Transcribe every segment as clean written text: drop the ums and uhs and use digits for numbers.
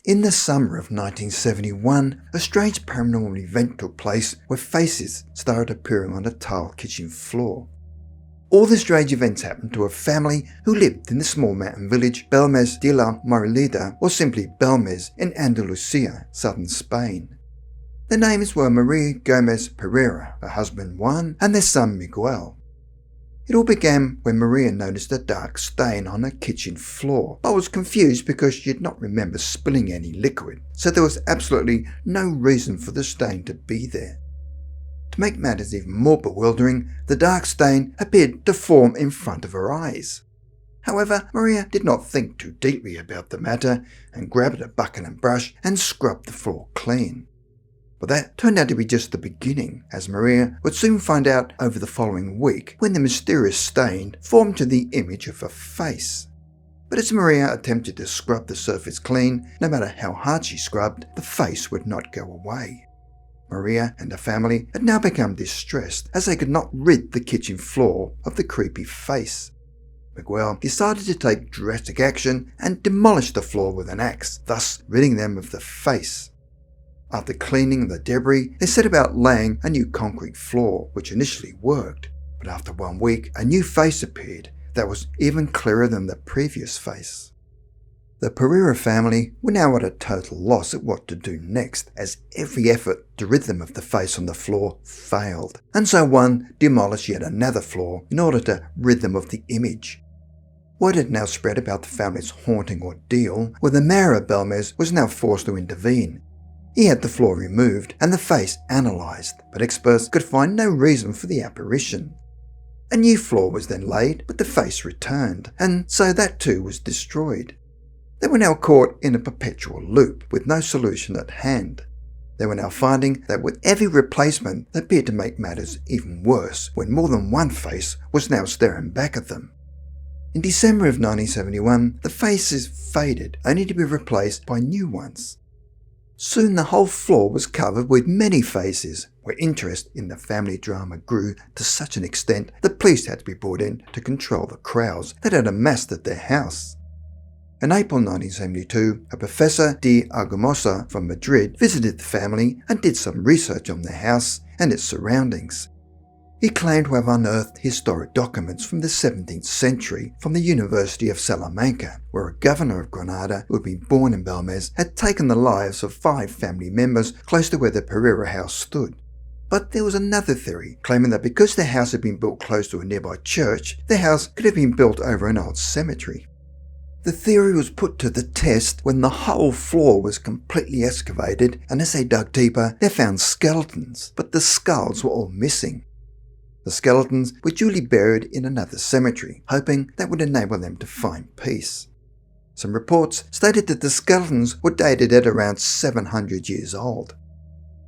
In the summer of 1971, a strange paranormal event took place where faces started appearing on a tiled kitchen floor. All the strange events happened to a family who lived in the small mountain village Bélmez de la Moraleda, or simply Belmez, in Andalusia, southern Spain. Their names were Maria Gomez Pereira, her husband Juan, and their son Miguel. It all began when Maria noticed a dark stain on her kitchen floor, but was confused because she did not remember spilling any liquid, so there was absolutely no reason for the stain to be there. To make matters even more bewildering, the dark stain appeared to form in front of her eyes. However, Maria did not think too deeply about the matter and grabbed a bucket and brush and scrubbed the floor clean. But that turned out to be just the beginning, as Maria would soon find out over the following week when the mysterious stain formed to the image of a face. But as Maria attempted to scrub the surface clean, no matter how hard she scrubbed, the face would not go away. Maria and her family had now become distressed as they could not rid the kitchen floor of the creepy face. Miguel decided to take drastic action and demolish the floor with an axe, thus ridding them of the face. After cleaning the debris, they set about laying a new concrete floor, which initially worked. But after 1 week, a new face appeared that was even clearer than the previous face. The Pereira family were now at a total loss at what to do next, as every effort to rid them of the face on the floor failed, and so one demolished yet another floor in order to rid them of the image. Word had now spread about the family's haunting ordeal, where the mayor of Belmez was now forced to intervene. He had the floor removed and the face analysed, but experts could find no reason for the apparition. A new floor was then laid, but the face returned, and so that too was destroyed. They were now caught in a perpetual loop, with no solution at hand. They were now finding that with every replacement, they appeared to make matters even worse, when more than one face was now staring back at them. In December of 1971, the faces faded, only to be replaced by new ones. Soon the whole floor was covered with many faces, where interest in the family drama grew to such an extent that police had to be brought in to control the crowds that had amassed at their house. In April 1972, a Professor de Argumosa from Madrid visited the family and did some research on their house and its surroundings. He claimed to have unearthed historic documents from the 17th century from the University of Salamanca, where a governor of Granada who had been born in Belmez had taken the lives of 5 family members close to where the Pereira house stood. But there was another theory, claiming that because their house had been built close to a nearby church, their house could have been built over an old cemetery. The theory was put to the test when the whole floor was completely excavated, and as they dug deeper, they found skeletons, but the skulls were all missing. The skeletons were duly buried in another cemetery, hoping that would enable them to find peace. Some reports stated that the skeletons were dated at around 700 years old.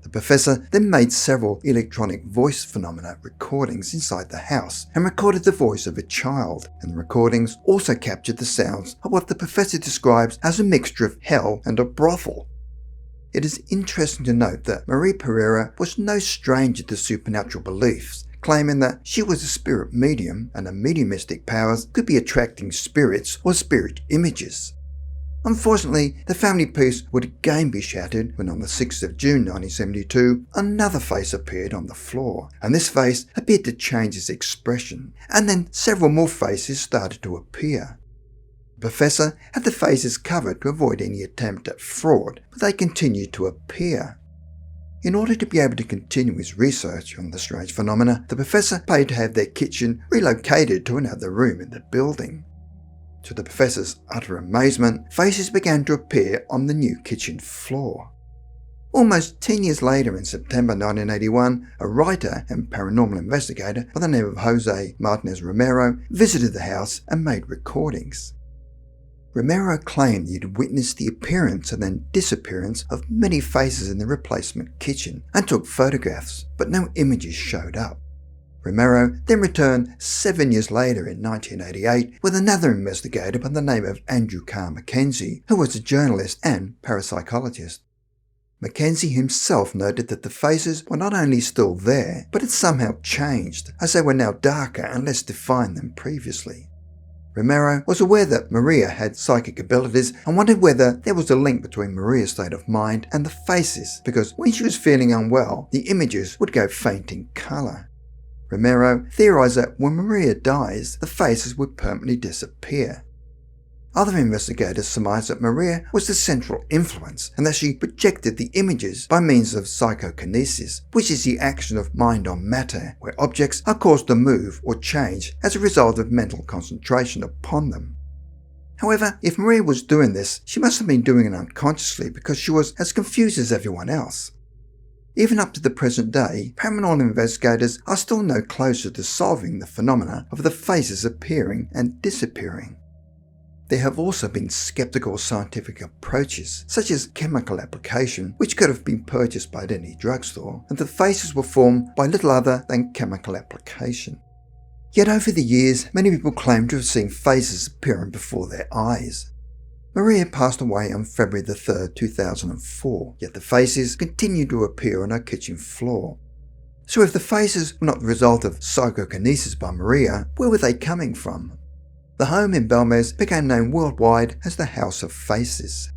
The professor then made several electronic voice phenomena recordings inside the house and recorded the voice of a child, and the recordings also captured the sounds of what the professor describes as a mixture of hell and a brothel. It is interesting to note that Maria Pereira was no stranger to supernatural beliefs, claiming that she was a spirit medium and her mediumistic powers could be attracting spirits or spirit images. Unfortunately, the family peace would again be shattered when on the 6th of June 1972, another face appeared on the floor, and this face appeared to change its expression, and then several more faces started to appear. The professor had the faces covered to avoid any attempt at fraud, but they continued to appear. In order to be able to continue his research on the strange phenomena, the professor paid to have their kitchen relocated to another room in the building. To the professor's utter amazement, faces began to appear on the new kitchen floor. Almost 10 years later, in September 1981, a writer and paranormal investigator by the name of Jose Martinez Romero visited the house and made recordings. Romero claimed he had witnessed the appearance and then disappearance of many faces in the replacement kitchen and took photographs, but no images showed up. Romero then returned 7 years later in 1988 with another investigator by the name of Andrew Carr Mackenzie, who was a journalist and parapsychologist. Mackenzie himself noted that the faces were not only still there, but had somehow changed, as they were now darker and less defined than previously. Romero was aware that Maria had psychic abilities and wondered whether there was a link between Maria's state of mind and the faces, because when she was feeling unwell, the images would go faint in colour. Romero theorised that when Maria dies, the faces would permanently disappear. Other investigators surmised that Maria was the central influence and that she projected the images by means of psychokinesis, which is the action of mind on matter, where objects are caused to move or change as a result of mental concentration upon them. However, if Maria was doing this, she must have been doing it unconsciously because she was as confused as everyone else. Even up to the present day, paranormal investigators are still no closer to solving the phenomena of the faces appearing and disappearing. There have also been skeptical scientific approaches, such as chemical application, which could have been purchased by any drugstore, and the faces were formed by little other than chemical application. Yet over the years, many people claim to have seen faces appearing before their eyes. Maria passed away on February 3, 2004, yet the faces continue to appear on her kitchen floor. So if the faces were not the result of psychokinesis by Maria, where were they coming from? The home in Belmez became known worldwide as the House of Faces.